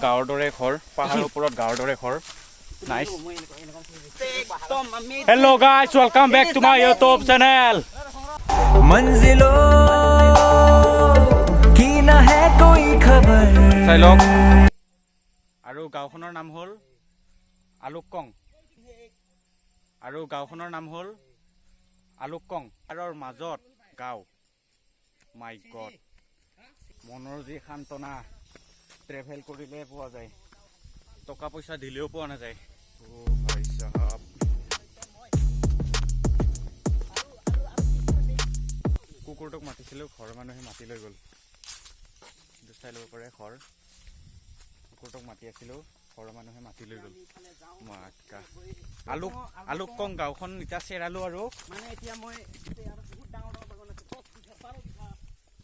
গাঁৱৰ দৰে ঘৰ পাহাৰৰ ওপৰত গাঁৱৰ দৰে ঘৰ nice hello' guys welcome back to my YouTube channel मंजिलों की ना है कोई खबर চাই লওক আৰু গাঁওখনৰ নাম হ'ল আলুকং আৰু গাঁওখনৰ নাম হ'ল আলুকং আৰু মাজত গাঁও মাই গড মনৰ যি শান্তনা ট্ৰেভেল কৰিলে পোৱা যায় টকা পইচা দিলেও পোৱা নাযায় ও ভাই সাহাব কুকুৰটোক মাতিছিলোঁ ঘৰৰ মানুহে মাতি লৈ গ'ল চাই ল'ব পাৰে ঘৰ কুকুৰটোক মাতি আছিলোঁ ঘৰৰ মানুহে মাতি লৈ গ'ল মাতকা আলুকং গাঁওখন এতিয়া চেৰালো আৰু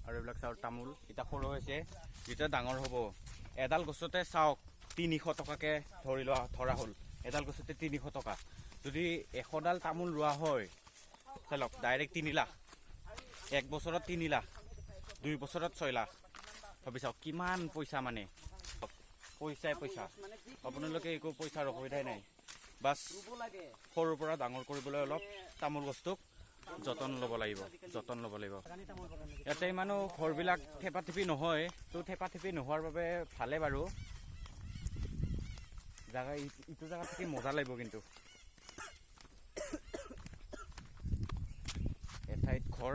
আৰু এইবিলাক চাউল তামোল এতিয়া সৰু হৈছে যেতিয়া ডাঙৰ হ'ব এডাল গছতে চাওক 300 টকাকৈ ধৰা হ'ল এডাল গছতে 300 টকা যদি 100ডাল তামোল ৰোৱা হয় চাওক ডাইৰেক্ট 3 লাখ 1 বছৰত 3 লাখ 2 বছৰত 6 লাখ ভাবি চাওক কিমান পইচা মানে পইচাই পইচা আপোনালোকে একো পইচাৰ অসুবিধাই নাই বাছ সৰুৰ পৰা ডাঙৰ কৰিবলৈ অলপ তামোল গছটোক যতন ল'ব লাগিব ইয়াতে ইমানো ঘৰবিলাক থেপা থেপি নহয় তো থেপা থেপি নোহোৱাৰ বাবে ভালে বাৰু জাগা ইটো জাগা থাকি মজা লাগিব কিন্তু এঠাইত ঘৰ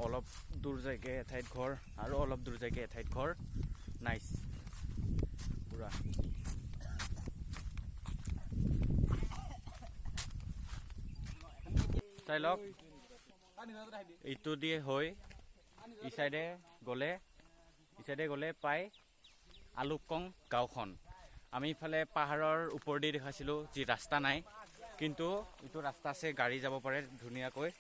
অলপ দূৰ যায়গে এঠাইত ঘৰ আৰু অলপ দূৰ যায়গে এঠাইত ঘৰ নাইস পুৰা চাই লওক এইটো দিয়ে হৈ ই চাইডে গ'লে পায় আলুকং গাঁওখন আমি ইফালে পাহাৰৰ ওপৰেদি দেখাইছিলোঁ যি ৰাস্তা নাই কিন্তু এইটো ৰাস্তা আছে গাড়ী যাব পাৰে ধুনীয়াকৈ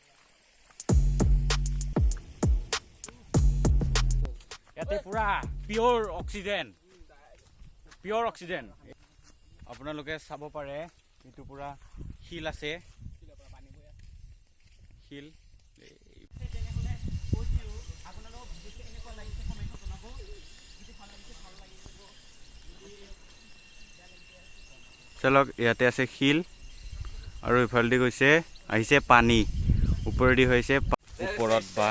ইয়াতে পুৰা পিয়ৰ অক্সিজেন আপোনালোকে চাব পাৰে এইটো পুৰা শিল আছে শিল চলক ইয়াতে আছে শিল আৰু ইফালেদি আহিছে পানী ওপৰেদি হৈছে ওপৰত বা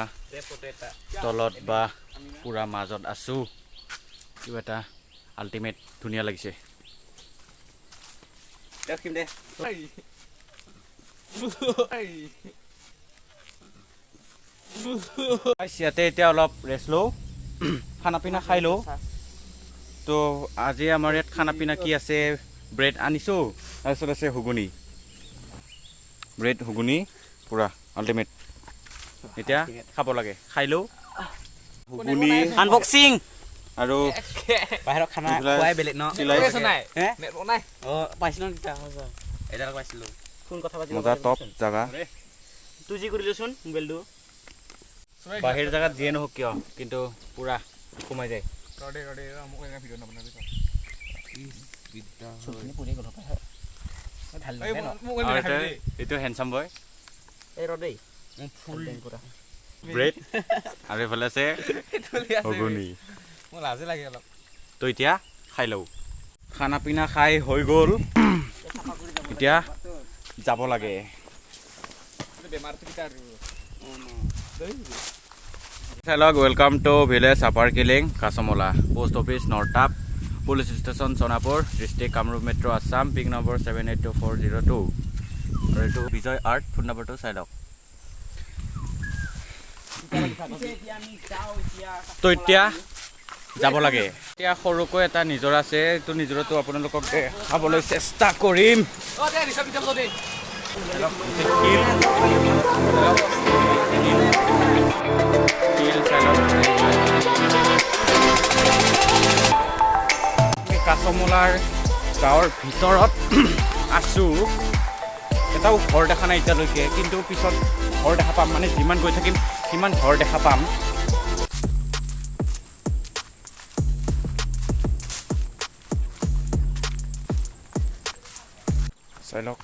তলত বা পুৰা মাজত আছো কিবা এটা আল্টিমেট ধুনীয়া লাগিছে ইয়াতে এতিয়া অলপ ৰেষ্ট লওঁ খানা পিনা খাই লওঁ তো আজি আমাৰ ইয়াত খানা পিনা কি আছে ব্ৰেড আনিছোঁ তাৰপিছত আছে ঘুগুনি পুৰা আল্টিমেট এতিয়া খাব লাগে খাই লওঁ ঘুগুনি আনবক্সিং আৰু বাহিৰৰ খানা খোৱাই বেলেগ ন মজা টপ জাগা তুই যি কৰিলোচোন মোবাইলটো বাহিৰ জাগাত যিয়ে নহওক কিয় কিন্তু পুৰা সোমাই যায় এইটো হেণ্ডচাম বয় ব্ৰেড আৰু এইফালে আছে ঘুগুনি তো এতিয়া খাই লওঁ খানা পিনা খাই হৈ গ'ল এতিয়া যাব লাগে লগ welcome to village upper Killing Kachmala post office Nartap police station Sonapur district Kamrup metro' Assam pin number 782402 আৰু এইটো বিজয় আৰ্ট ফোন নম্বৰটো চাই লওক তো এতিয়া যাব লাগে এতিয়া সৰুকৈ এটা নিজৰা আছে এইটো নিজৰাটো আপোনালোকক দেখাবলৈ চেষ্টা কৰিম কাছমলাৰ গাঁৱৰ ভিতৰত আছো এটাও ঘৰ দেখা নাই এতিয়ালৈকে কিন্তু পিছত ঘৰ দেখা পাম মানে যিমান গৈ থাকিম সিমান ঘৰ দেখা পাম চাই লওক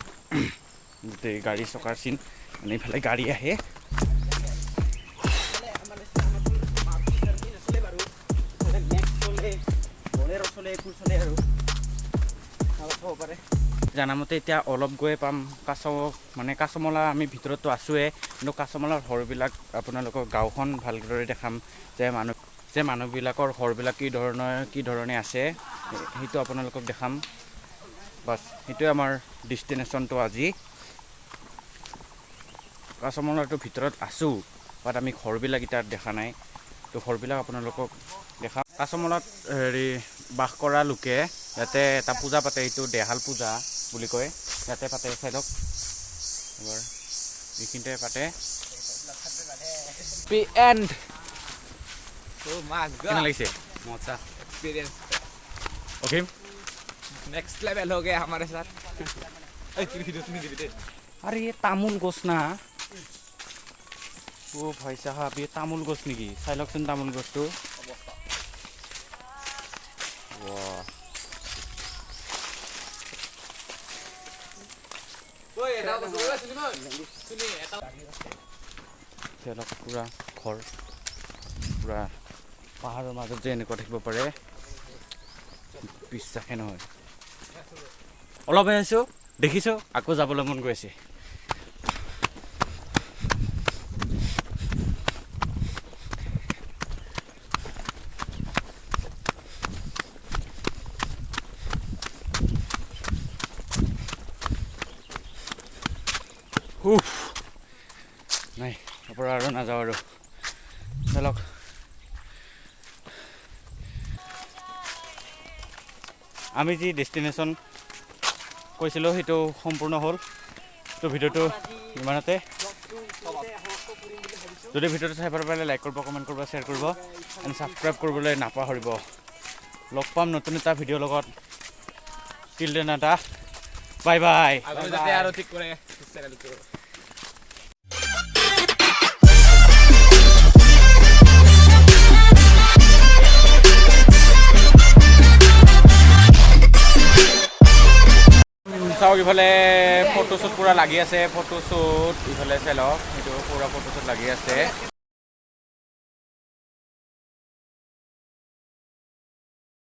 গোটেই গাড়ী চকাৰ চিন মানে ইফালে গাড়ী আহে জানামতে এতিয়া অলপ গৈ পাম কাছমলা আমি ভিতৰতো আছোঁৱে কিন্তু কাছমলাৰ ঘৰবিলাক আপোনালোকৰ গাঁওখন ভালদৰে দেখাম যে মানুহবিলাকৰ ঘৰবিলাক কি ধৰণে আছে সেইটো আপোনালোকক দেখাম বাছ সেইটোৱে আমাৰ ডেষ্টিনেশ্যনটো আজি কাছমলাৰটো ভিতৰত আছোঁ বাট আমি ঘৰবিলাক এতিয়া দেখা নাই তো ঘৰবিলাক আপোনালোকক দেখাম কাছমলাত বাস কৰা লোকে ইয়াতে এটা পূজা পাতে এইটো দেহাল পূজা বুলি কয় ইয়াতে পাতে চাইডক এবাৰ এইখিনিতে পাতে এণ্ড কেনে লাগিছে मौजा एक्सपीरियंस অ'কে नेक्स्ट लेवल हो गया हमारे साथ আরে ये তামোল গছ না ও ভাই সাহাব ये তামোল গছ নেকি চাই লওকচোন তামোল গছটো পুৰা ঘৰ পুৰা পাহাৰৰ মাজত যে এনেকুৱা থাকিব পাৰে বিশ্বাসে নহয় অলপ আহিছোঁ দেখিছোঁ আকৌ যাবলৈ মন গৈছে নাই পৰা আৰু নাযাওঁ আৰু চলক আমি যি ডেষ্টিনেশ্যন কৈছিলোঁ সেইটো সম্পূৰ্ণ হ'ল তো ভিডিঅ'টো ইমানতে যদি ভিডিঅ'টো চাই ভাল পালে লাইক কৰিব কমেণ্ট কৰিব শ্বেয়াৰ কৰিব এণ্ড ছাবস্ক্ৰাইব কৰিবলৈ নাপাহৰিব লগ পাম নতুন এটা ভিডিঅ'ৰ লগত টিল দেন এটা বাই বাই যাতে আৰু ঠিক কৰে চাওক ইফালে ফটোশ্বুট পূৰা লাগি আছে ফটোশ্বুট ইফালে চাই লওক সেইটো পূৰা ফটোশ্বুট লাগি আছে